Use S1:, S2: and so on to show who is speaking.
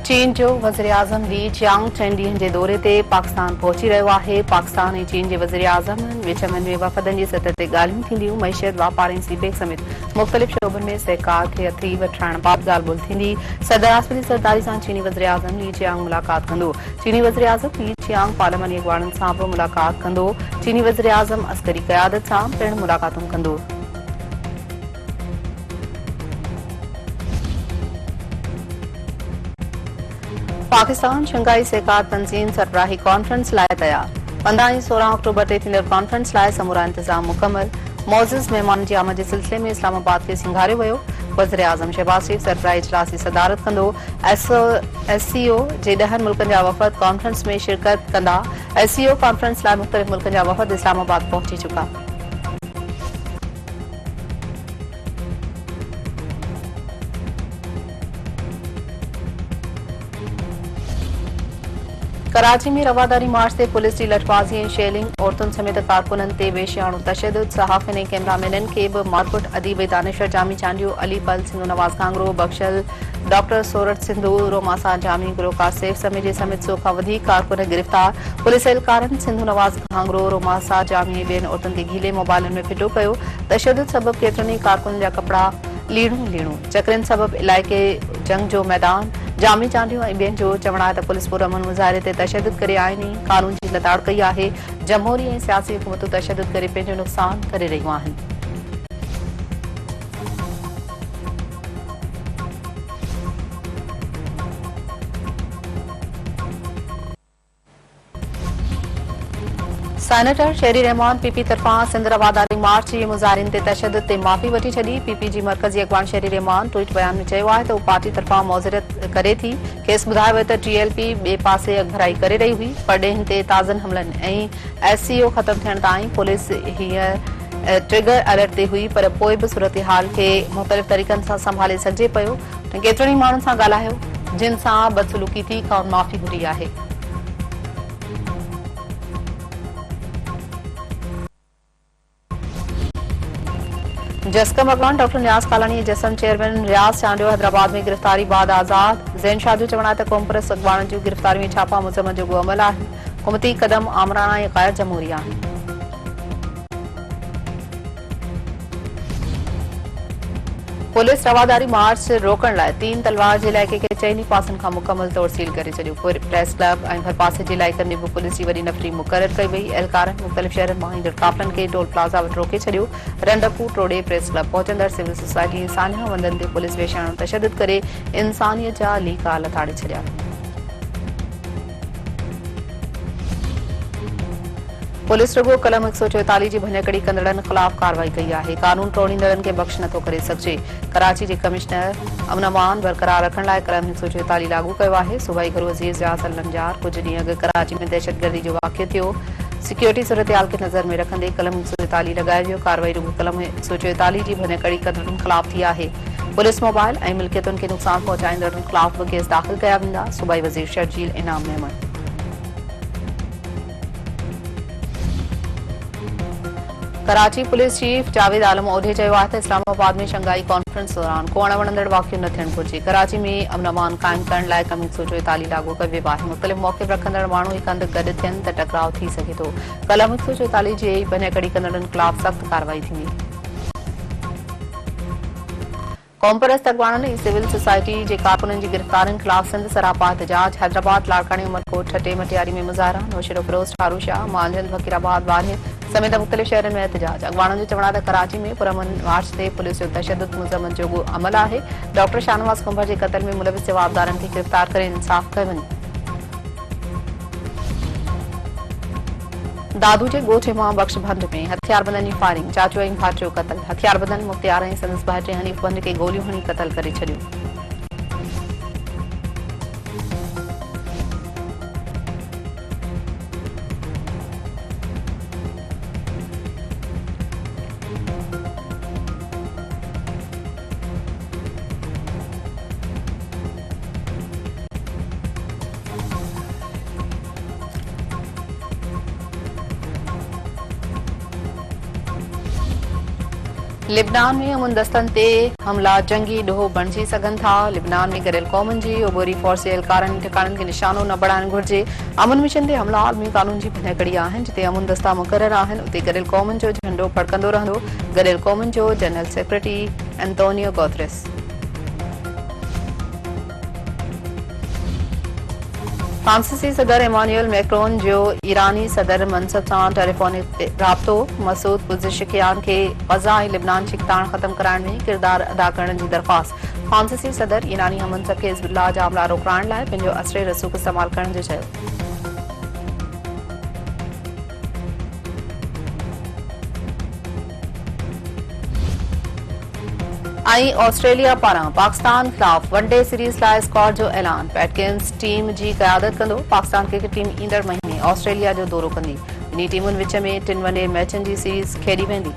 S1: चीन जो वज़ीर आज़म ली चियांग 3 ॾींहनि जे दौरे ते पाकिस्तान पहुची रहियो आहे। पाकिस्तान ऐं चीन जे वज़ीर आज़म विचमन में वफ़दनि जी सतह ते ॻाल्हियूं थींदियूं। मईशत वापार ऐं सीपेक समेत मुख़्तलिफ़ शोबनि में सहकार खे हथी वठाइण बाबति ॻाल्हि ॿोल्हि थींदी। सदर आसिफ़ अली ज़रदारी सां चीनी वज़ीर आज़म ली चियांग मुलाक़ात कंदो। चीनी वज़ीर आज़म ली चियांग पार्लियामानी अॻवाननि सां बि मुलाक़ात कंदो। चीनी वज़ीर आज़म अस्करी क़यादत सां पिणु मुलाक़ातूं कंदो। पाकिस्तान शंघाई सहकार तंज़ीम सरबराही कॉन्फ्रेंस लाइ तयार। 15 ऐं 16 अक्टूबर ते थींदड़ कॉन्फ्रेंस लाइ समूरा इंतज़ाम मुकमल। मौज़िज़ महिमाननि जी आमद जे सिलसिले में इस्लामाबाद खे सिंगारियो वियो। वज़ीर आज़म शहबाज शरीफ़ सरबराही इजलास जी सदारत कंदो। SCO जे 10 मुल्कनि जा वफ़द कॉन्फ्रेंस में शिरकत कंदा। SCO कॉन्फ्रेंस लाइ मुख़्तलिफ़ मुल्कनि जा वफ़द इस्लामाबाद पहुची चुका। कराची में रवादारी मार्च ते पुलिस जी लठबाज़ी ऐं शेलिंग। औरतुनि समेत कारकुननि ते वेशियाणो तशद्दुद। सहाफ़ियुनि ऐं कैमरामैननि खे बि मारकुट। अदीब ऐं दानिश्वर जामी चांडियो, अली पल, सिंधु नवाज़ कांगरो, बख्शल, डॉक्टर सोरठ सिंधु, रोमासा जामी, गुलकार सैफ समेत 100 खां वधीक कारकुन गिरफ़्तार। पुलिस एहलकारनि सिंधु नवाज़ कांगरो, रोमासा जामी ऐं ॿियनि औरतुनि खे गीले मोबाइलनि में फिटो कयो। तशद्दुद सबबि केतिरनि ई कारकुननि जा कपिड़ा लीणूं। चकरनि सबबि इलाइक़े जंग जो मैदान। जामी चांडियो ऐं ॿियनि जो चवणु आहे त पुलिस पुरअमन मुज़ाहिरे ते तशद्दुद करे आइनी कानून जी लताड़ कई आहे। जमहूरी ऐं सियासी हुकूमतूं तशद्दुद करे पंहिंजो नुक़सान करे रहियूं आहिनि। सेनेटर शहरी रहमान पीपी तरफ़ां सिंध रवादारी मार्च जी मुज़ाहिरनि ते तशद्दुद ते माफ़ी वठी छॾी। पीपी जी मरकज़ी अॻवान शहरी रहमान ट्वीट बयान में चयो आहे त हू पार्टी तरफ़ां मौज़रत करे थी। खेसि ॿुधायो वियो त TLP ॿिए पासे अॻभराई करे रही हुई। परॾेहिनि ते ताज़नि हमलनि ऐं SCO ख़तमु थियण ताईं पुलिस हीअं ट्रिगर अलर्ट ते हुई, पर पोइ बि सूरतहाल खे मुख़्तलिफ़ तरीक़नि सां संभाले सघिजे पियो। केतिरनि ई माण्हुनि सां ॻाल्हायो जिन सां बदसलूकी थी, खां माफ़ी घुरी आहे। जस्कम अॻवान डॉक्टर न्याज़ कालानी जसम चेयरमैन रियाज़ चांडियो हैदराबाद में गिरफ़्तारी बाद आज़ाद। ज़ैन शाह जो चवणु आहे त क़ौम परस्त अॻवाननि जूं गिरफ़्तारी में छापा मुज़मत जो अमल आहे। हुकूमती क़दम आमराना ऐं ग़ैर जमहूरी आहिनि। पुलिस रवादारी मार्च रोकण लाइ 3 तलवार जे इलाइक़े खे चइनी पासनि खां मुकमल तौर सील करे छॾियो। प्रेस क्लब ऐं भरपासे जे इलाइक़नि में बि पुलिस जी वॾी नफ़री मुक़ररु कई वई। एहलकारनि मुख़्तलिफ़ शहरनि मां ईंदड़ काफ़िलनि खे टोल प्लाज़ा वटि रोके छॾियो। रंडकू टोड़े प्रेस क्लब पहुचंदड़ सिविल सोसाइटी ऐं सान्या वंदनि ते पुलिस वेशियाणो तशद्दुद करे इंसानियत जा लीका लथाड़े छॾिया। पुलिस रुगो कलम 144 जी भञकड़ी कंदड़नि ख़िलाफ़ कार्रवाई कई आहे। कानून तोड़ींदड़नि खे बख़्श नथो करे सघिजे। कराची जे कमिश्नर अमन बरक़रार रखण लाइ कलम 144 लागू कयो आहे। सूबाई घरू वज़ीर रियाज़ अलमजार कुझु ॾींहं अॻु कराची में दहशतगर्दी जो वाक़ियो थियो। सिक्योरिटी सूरतहाल खे नज़र में रखंदे कलम 144 लॻायो वियो। कार्रवाई रुगो कलम 144 जी भञकड़ी कंदड़नि ख़िलाफ़ थी आहे। पुलिस मोबाइल ऐं मिल्कियतुनि खे नुक़सान पहुचाईंदड़नि ख़िलाफ़ बि केस दाख़िल कया वेंदा। सूबाई वज़ीर शर्जील इनाम मेमन। कराची पुलिस चीफ जावेद आलम ओढे चयो आहे त इस्लामाबाद में शंघाई कॉन्फ्रेंस दौरान को अणवणंदड़ वाक़ियो न थियणु घुरिजे। कराची में अमन क़ाइमु करण लाइ कलम 144 लागू कयो वियो आहे। मुख़्तलिफ़ मौक़िफ़ रखंदड़ माण्हू हिक हंधि गॾु थियनि त टकराव थी सघे थो। कलम 144 जे भञकड़ी कंदड़नि ख़िलाफ़ सख़्त कार्रवाई थींदी। क़ौम परस्त अॻवाननि ऐं सिविल सोसाइटी जे कारकुननि जी गिरफ़्तारियुनि ख़िलाफ़ सिंध सरापा एहतजाज। हैदराबाद, लाड़कानी, उमरकोट, ठटे, मटियारी में मुज़ाहिरा। नौशेरो फिरोज़, ठारू शाह, मांझल, फ़कीराबाद, वारिय समेत मुख़्तलिफ़ शहरनि में एहतजाज। अॻवाननि जो चवणु आहे त कराची में पुरअमन मार्च ते पुलिस जो तशद्दुद मुज़मत जोॻो अमल आहे। डॉक्टर शाहनवाज़ कुंभर जे क़त्ल में मुलविस जवाबदारनि खे गिरफ़्तार करे इंसाफ़ कयो वञे। दादू जे ॻोठ मां बख़्श भंड में हथियारबंदनि जी फायरिंग। चाचो ऐं भाइटियो क़त्ल। हथियारबंदनि मुख़्तियार ऐं संदसि भाइटे हनीफ़ भंड खे गोलियूं हणी क़त्ल करे छॾियो। लिबनान में अमुन दस्तन ते हमला जंगी ॾोह बणिजी सघनि था। लिबनान में गॾियल क़ौमुनि जी उबोरी फ़ौज जे एहलकारनि ठिकाणनि खे निशानो न बणाइण घुर्जे। अमुन मिशन ते हमला आलमी कानून जी भञकड़ी आहिनि। जिते अमुन दस्ता मुक़रर आहिनि उते गॾियल क़ौमुनि जो झंडो फड़कंदो रहंदो। गॾियल क़ौमुनि जो जनरल सेक्रेटरी एंटोनियो गुतेरेस। फ्रांसीसी सदर इमानुएल मैक्रोन जो ईरानी सदर मनसब सां टेलीफोनिक राब्तो। मसूद पुज़ेशकियान खे ग़ज़ा ऐं लिबनान छिकताण ख़त्म कराइण में किरदार अदा करण जी दरख़्वास्त। फ्रांसीसी सदर ईरानी हमनसब खे हिज़्बुल्लाह जा हमला रोकाइण लाइ पंहिंजो असरे रसूख़ इस्तेमाल करण जो चयो। ऑस्ट्रेलिया पारां पाकिस्तान ख़िलाफ़ वनडे सीरीज़ लाइ स्क्वाड जो ऐलान। पैटकिंस टीम जी क़यादत कंदो। पाकिस्तान क्रिकेट टीम ईंदड़ महीने ऑस्ट्रेलिया जो दौरो कंदी। ॿिन्ही टीमुनि विच में 3 वनडे मैचनि जी सीरीज़ खेॾी वेंदी।